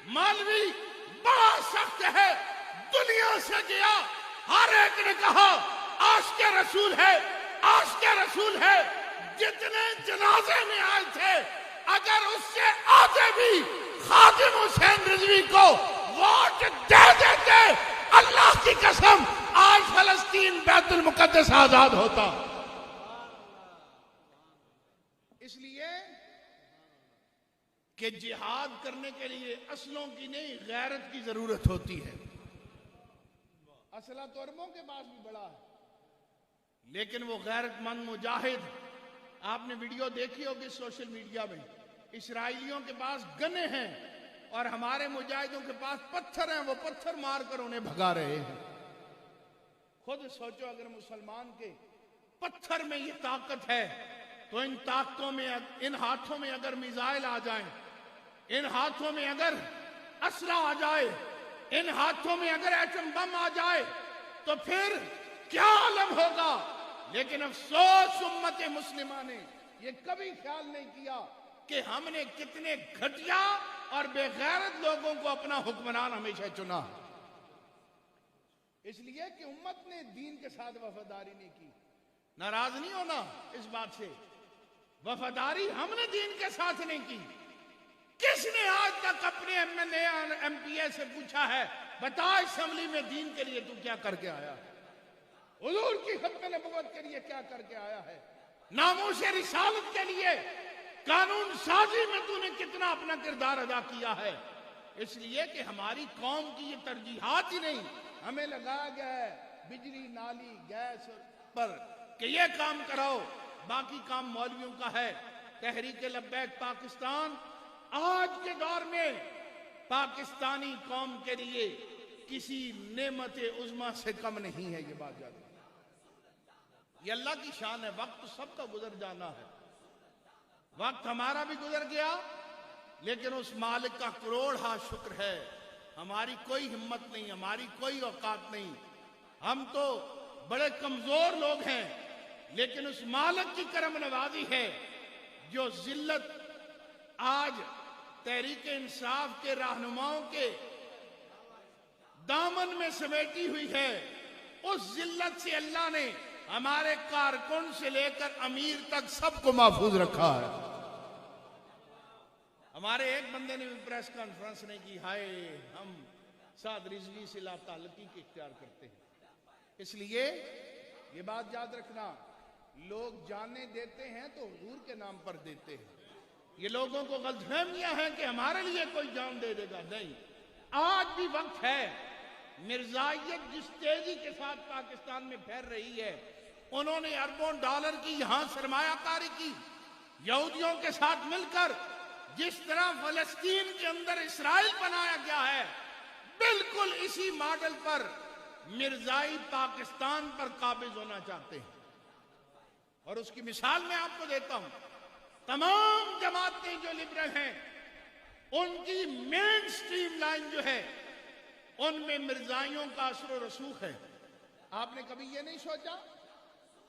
مولوی بڑا سخت ہے، دنیا سے گیا، ہر ایک نے کہا عاشق رسول ہے، عاشق رسول ہے۔ جتنے جنازے میں آئے تھے اگر اس سے آتے بھی خادم حسین رضوی کو ووٹ دے دیتے، اللہ کی قسم آج فلسطین بیت المقدس آزاد ہوتا۔ اس لیے کہ جہاد کرنے کے لیے اسلحوں کی نہیں غیرت کی ضرورت ہوتی ہے۔ اسلحہ تو عربوں کے پاس بھی بڑا ہے، لیکن وہ غیرت مند مجاہد، آپ نے ویڈیو دیکھی ہوگی سوشل میڈیا میں، اسرائیلیوں کے پاس گنے ہیں اور ہمارے مجاہدوں کے پاس پتھر ہیں، وہ پتھر مار کر انہیں بھگا رہے ہیں۔ خود سوچو اگر مسلمان کے پتھر میں یہ طاقت ہے تو ان طاقتوں میں، ان ہاتھوں میں اگر میزائل آ جائیں، ان ہاتھوں میں اگر اسلحہ آ جائے، ان ہاتھوں میں اگر ایٹم بم آ جائے تو پھر کیا عالم ہوگا۔ لیکن افسوس امت مسلمہ نے یہ کبھی خیال نہیں کیا کہ ہم نے کتنے گھٹیا اور بے غیرت لوگوں کو اپنا حکمران ہمیشہ چنا، اس لیے کہ امت نے دین کے ساتھ وفاداری نہیں کی۔ ناراض نہیں ہونا اس بات سے، وفاداری ہم نے دین کے ساتھ نہیں کی۔ کس نے آج تک اپنے ایم ایل اے اور ایم پی اے سے پوچھا ہے بتا اسمبلی میں دین کے لیے تو کیا کر کے آیا، حضور کی ختم نبوت کے لیے کیا کر کے آیا ہے، ناموس رسالت کے لیے قانون سازی میں تو نے کتنا اپنا کردار ادا کیا ہے۔ اس لیے کہ ہماری قوم کی یہ ترجیحات ہی نہیں، ہمیں لگایا گیا ہے بجلی، نالی، گیس پر کہ یہ کام کراؤ، باقی کام مولویوں کا ہے۔ تحریک لبیک پاکستان آج کے دور میں پاکستانی قوم کے لیے کسی نعمت عظمیٰ سے کم نہیں ہے، یہ بات یاد رکھیں۔ یہ اللہ کی شان ہے، وقت سب کا گزر جانا ہے، وقت ہمارا بھی گزر گیا، لیکن اس مالک کا کروڑ ہا شکر ہے، ہماری کوئی ہمت نہیں، ہماری کوئی اوقات نہیں، ہم تو بڑے کمزور لوگ ہیں، لیکن اس مالک کی کرم نوازی ہے جو ذلت آج تحریک انصاف کے رہنماؤں کے دامن میں سمیٹی ہوئی ہے۔ اس ذلت سے اللہ نے ہمارے کارکن سے لے کر امیر تک سب کو محفوظ رکھا ہے۔ ہمارے ایک بندے نے بھی پریس کانفرنس نہیں کی، ہائے ہم سعد رضوی سے لا تعلقی کی اختیار کرتے ہیں۔ اس لیے یہ بات یاد رکھنا، لوگ جانیں دیتے ہیں تو حضور کے نام پر دیتے ہیں۔ یہ لوگوں کو غلط فہمیاں ہیں کہ ہمارے لیے کوئی جان دے دے گا، نہیں، آج بھی وقت ہے۔ مرزائیت جس تیزی کے ساتھ پاکستان میں پھیل رہی ہے، انہوں نے اربوں ڈالر کی یہاں سرمایہ کاری کی، یہودیوں کے ساتھ مل کر جس طرح فلسطین کے اندر اسرائیل بنایا گیا ہے، بالکل اسی ماڈل پر مرزائی پاکستان پر قابض ہونا چاہتے ہیں۔ اور اس کی مثال میں آپ کو دیتا ہوں، تمام جماعتیں جو لبرل ہیں ان کی مین سٹریم لائن جو ہے ان میں مرزائیوں کا اثر و رسوخ ہے۔ آپ نے کبھی یہ نہیں سوچا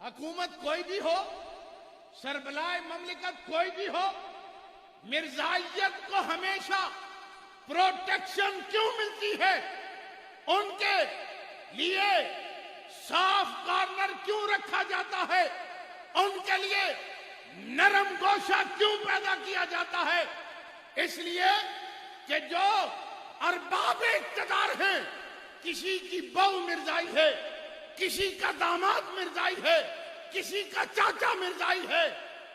حکومت کوئی بھی ہو، سربراہ مملکت کوئی بھی ہو، مرزائیت کو ہمیشہ پروٹیکشن کیوں ملتی ہے؟ ان کے لیے صاف کارنر کیوں رکھا جاتا ہے؟ ان کے لیے نرم گوشہ کیوں پیدا کیا جاتا ہے؟ اس لیے کہ جو ارباب اقتدار ہیں، کسی کی بہو مرزائی ہے، کسی کا داماد مرزائی ہے، کسی کا چاچا مرزائی ہے،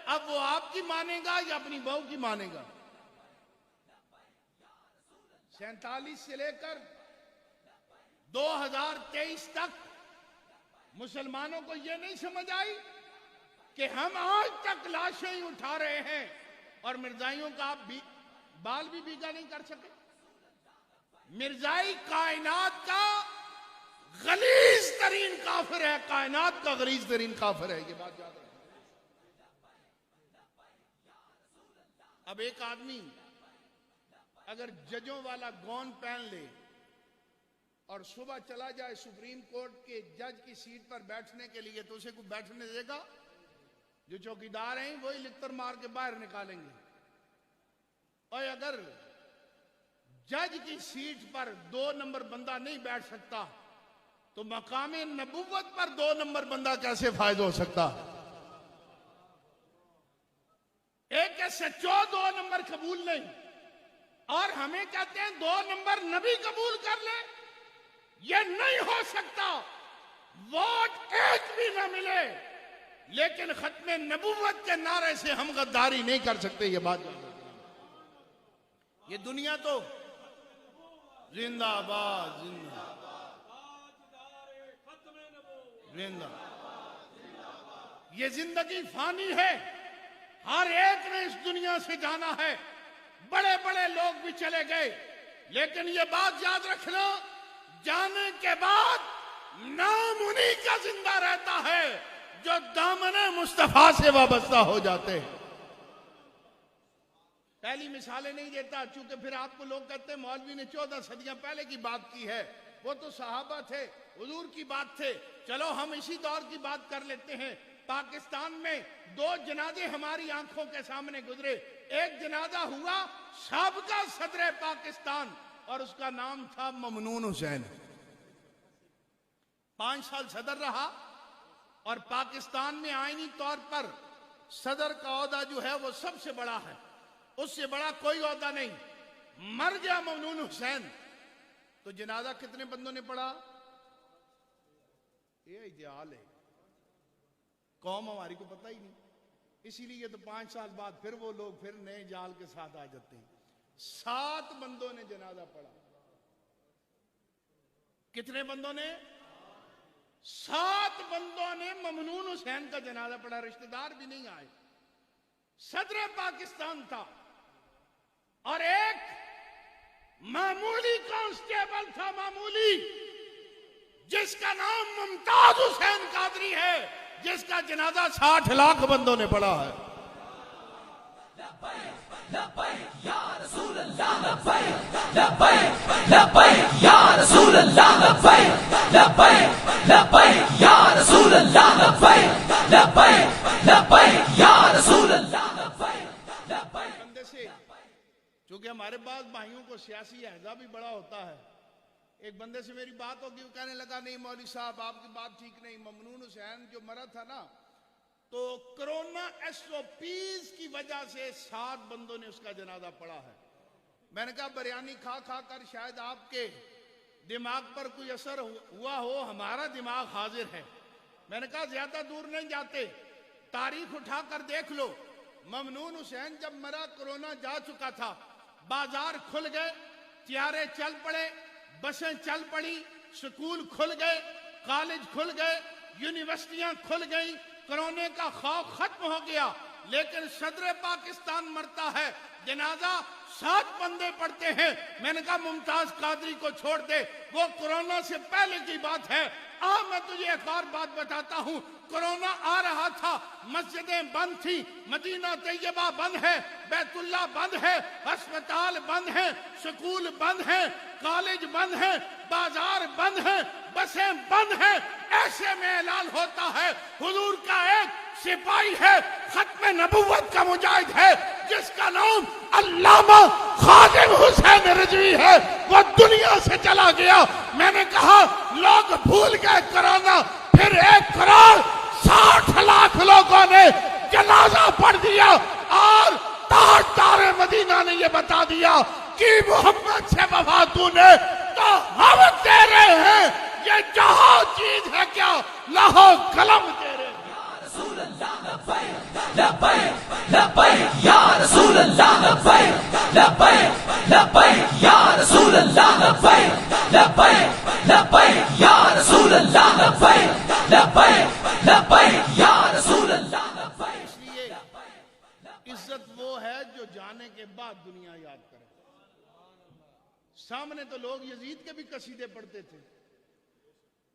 اب وہ آپ کی مانے گا یا اپنی بہو کی مانے گا؟ 47 سے لے کر 2023 تک مسلمانوں کو یہ نہیں سمجھ آئی کہ ہم آج تک لاشیں ہی اٹھا رہے ہیں اور مرزائیوں کا آپ بھی بال بھی بیگا نہیں کر سکے۔ مرزائی کائنات کا غلیظ ترین کافر ہے، کائنات کا غلیظ ترین کافر ہے، یہ بات یاد رکھیں۔ اب ایک آدمی اگر ججوں والا گون پہن لے اور صبح چلا جائے سپریم کورٹ کے جج کی سیٹ پر بیٹھنے کے لیے تو اسے کوئی بیٹھنے دے گا؟ جو چوکیدار ہیں وہی لکتر مار کے باہر نکالیں گے۔ اور اگر جج کی سیٹ پر 2 نمبر بندہ نہیں بیٹھ سکتا تو مقام نبوت پر 2 نمبر بندہ کیسے فائز ہو سکتا؟ ایک ہے سچو 2 نمبر قبول نہیں، اور ہمیں کہتے ہیں 2 نمبر نبی قبول کر لے، یہ نہیں ہو سکتا۔ ووٹ ایک بھی نہ ملے لیکن ختم نبوت کے نعرے سے ہم غداری نہیں کر سکتے، یہ بات یاد رکھنا۔ یہ دنیا تو زندہ آباد، زندہ زندہ، یہ زندگی فانی ہے، ہر ایک نے اس دنیا سے جانا ہے، بڑے بڑے لوگ بھی چلے گئے، لیکن یہ بات یاد رکھنا، جانے کے بعد نام انہی کا زندہ رہتا ہے جو دامن مصطفیٰ سے وابستہ ہو جاتے ہیں۔ پہلی مثالیں نہیں دیتا چونکہ پھر آپ کو لوگ کہتے ہیں مولوی نے 14 صدیاں پہلے کی بات کی ہے، وہ تو صحابہ تھے، حضور کی بات تھے۔ چلو ہم اسی دور کی بات کر لیتے ہیں۔ پاکستان میں 2 جنازے ہماری آنکھوں کے سامنے گزرے۔ ایک جنازہ ہوا سابقہ صدر پاکستان اور اس کا نام تھا ممنون حسین، 5 سال صدر رہا، اور پاکستان میں آئینی طور پر صدر کا عہدہ جو ہے وہ سب سے بڑا ہے، اس سے بڑا کوئی عہدہ نہیں۔ مر گیا ممنون حسین تو جنازہ کتنے بندوں نے پڑھا؟ یہ ایدیال ہے، قوم ہماری کو پتہ ہی نہیں، اسی لیے تو 5 سال بعد پھر وہ لوگ پھر نئے جال کے ساتھ آ جاتے ہیں۔ 7 بندوں نے جنازہ پڑھا۔ کتنے بندوں نے؟ 7 بندوں نے ممنون حسین کا جنازہ پڑھا، رشتہ دار بھی نہیں آئے۔ صدر پاکستان تھا اور ایک معمولی کانسٹیبل تھا، معمولی، جس کا نام ممتاز حسین قادری ہے، جس کا جنازہ 60 لاکھ بندوں نے پڑھا ہے۔ لبیک یا رسول اللہ، لبیک لبیک لبیک یا رسول اللہ، لبیک لبیک لبیک یا رسول اللہ، لبیک لبیک لبیک یا رسول اللہ، لبیک لبیک۔ بندے سے چونکہ ہمارے بعض بھائیوں کو سیاسی احزاب بھی بڑا ہوتا ہے، ایک بندے سے میری بات ہوگی، وہ کہنے لگا نہیں مولوی صاحب آپ کی بات ٹھیک نہیں، ممنون حسین جو مرا تھا نا تو کرونا SOPs کی وجہ سے 7 بندوں نے اس کا جنازہ پڑھا ہے۔ میں نے کہا بریانی کھا کھا کر شاید آپ کے دماغ پر کوئی اثر ہوا ہو، ہمارا دماغ حاضر ہے۔ میں نے کہا زیادہ دور نہیں جاتے، تاریخ اٹھا کر دیکھ لو، ممنون حسین جب مرا کرونا جا چکا تھا، بازار کھل گئے، طیارے چل پڑے، بسیں چل پڑی، سکول کھل گئے، کالج کھل گئے، یونیورسٹیاں کھل گئیں، کرونے کا خوف ختم ہو گیا، لیکن صدر پاکستان مرتا ہے، جنازہ 7 بندے پڑھتے ہیں۔ میں نے کہا ممتاز قادری کو چھوڑ دے، وہ کرونا سے پہلے کی بات ہے۔ میں تجھے ایک اور بات بتاتا ہوں، کرونا آ رہا تھا، مسجدیں بند تھی، مدینہ طیبہ بند ہے، بیت اللہ بند ہے، ہسپتال بند ہیں، سکول بند ہیں، کالج بند ہیں، بازار بند ہیں، بسیں بند ہیں۔ ایسے میں اعلان ہوتا ہے حضور کا ایک سپاہی ہے، ختم نبوت کا مجاہد ہے، جس کا نام علامہ خادم حسین رضوی ہے، وہ دنیا سے چلا گیا۔ میں نے کہا لوگ بھول گئے کرونا، پھر 1 کروڑ 60 لاکھ لوگوں نے جنازہ پڑھ دیا، اور تاجدار مدینہ نے یہ بتا دیا کہ محمد سے وفا تو نے تو ہم دے رہے ہیں، یہ جہاں چیز ہے کیا لاہو قلم دے رہے ہیں۔ رسول اللہ، لبیک لبیک لبیک یا رسول اللہ، لبیک لبیک لبیک یا رسول اللہ، لبیک لبیک لبیک یا رسول اللہ، لبیک لبیک لبیک یا رسول اللہ، لبیک۔ اس لیے عزت وہ ہے جو جانے کے بعد دنیا یاد کرے۔ سامنے تو لوگ یزید کے بھی قصیدے پڑھتے تھے،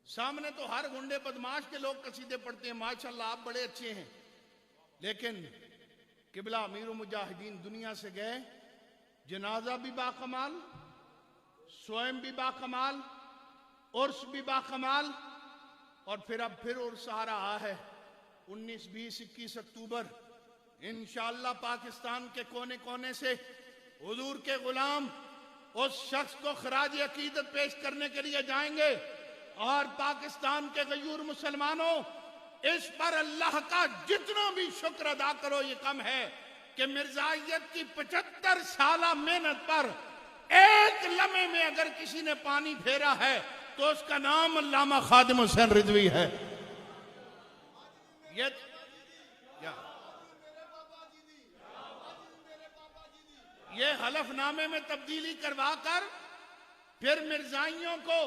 سامنے تو ہر گنڈے بدماش کے لوگ قصیدے پڑھتے ہیں، ماشاءاللہ آپ بڑے اچھے ہیں، لیکن قبلہ امیر المجاہدین دنیا سے گئے، جنازہ بھی باکمال، سوئم بھی باکمال، عرس بھی باکمال، اور پھر اب عرس آ رہا ہے 19، 20، 21 اکتوبر۔ انشاءاللہ پاکستان کے کونے کونے سے حضور کے غلام اس شخص کو خراج عقیدت پیش کرنے کے لیے جائیں گے. اور پاکستان کے غیور مسلمانوں، اس پر اللہ کا جتنا بھی شکر ادا کرو یہ کم ہے کہ مرزائیت کی 75 سالہ محنت پر ایک لمحے میں اگر کسی نے پانی پھیرا ہے تو اس کا نام علامہ خادم حسین رضوی ہے. یہ حلف نامے میں تبدیلی کروا کر پھر مرزائیوں کو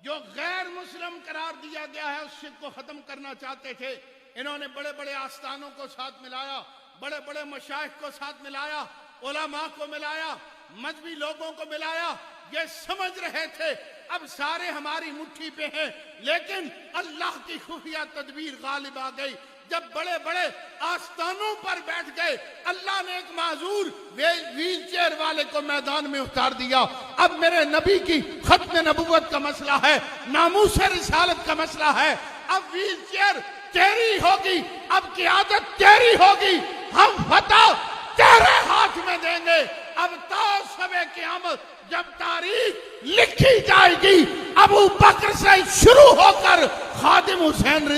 جو غیر مسلم قرار دیا گیا ہے اس شرک کو ختم کرنا چاہتے تھے. انہوں نے بڑے بڑے آستانوں کو ساتھ ملایا، بڑے بڑے مشائخ کو ساتھ ملایا، علماء کو ملایا، مذہبی لوگوں کو ملایا. یہ سمجھ رہے تھے اب سارے ہماری مٹھی پہ ہیں، لیکن اللہ کی خفیہ تدبیر غالب آ گئی. جب بڑے بڑے آستانوں پر بیٹھ گئے، اللہ نے ایک معذور ویل چیئر والے کو میدان میں اتار دیا. اب میرے نبی کی ختم نبوت کا مسئلہ ہے، ناموس رسالت کا مسئلہ ہے. اب ویل چیئر تیری ہوگی، اب قیادت تیری ہوگی، ہم فتح تیرے ہاتھ میں دیں گے. اب تا شب قیامت جب تاریخ لکھی جائے گی، ابو بکر سے شروع ہو کر خادم حسین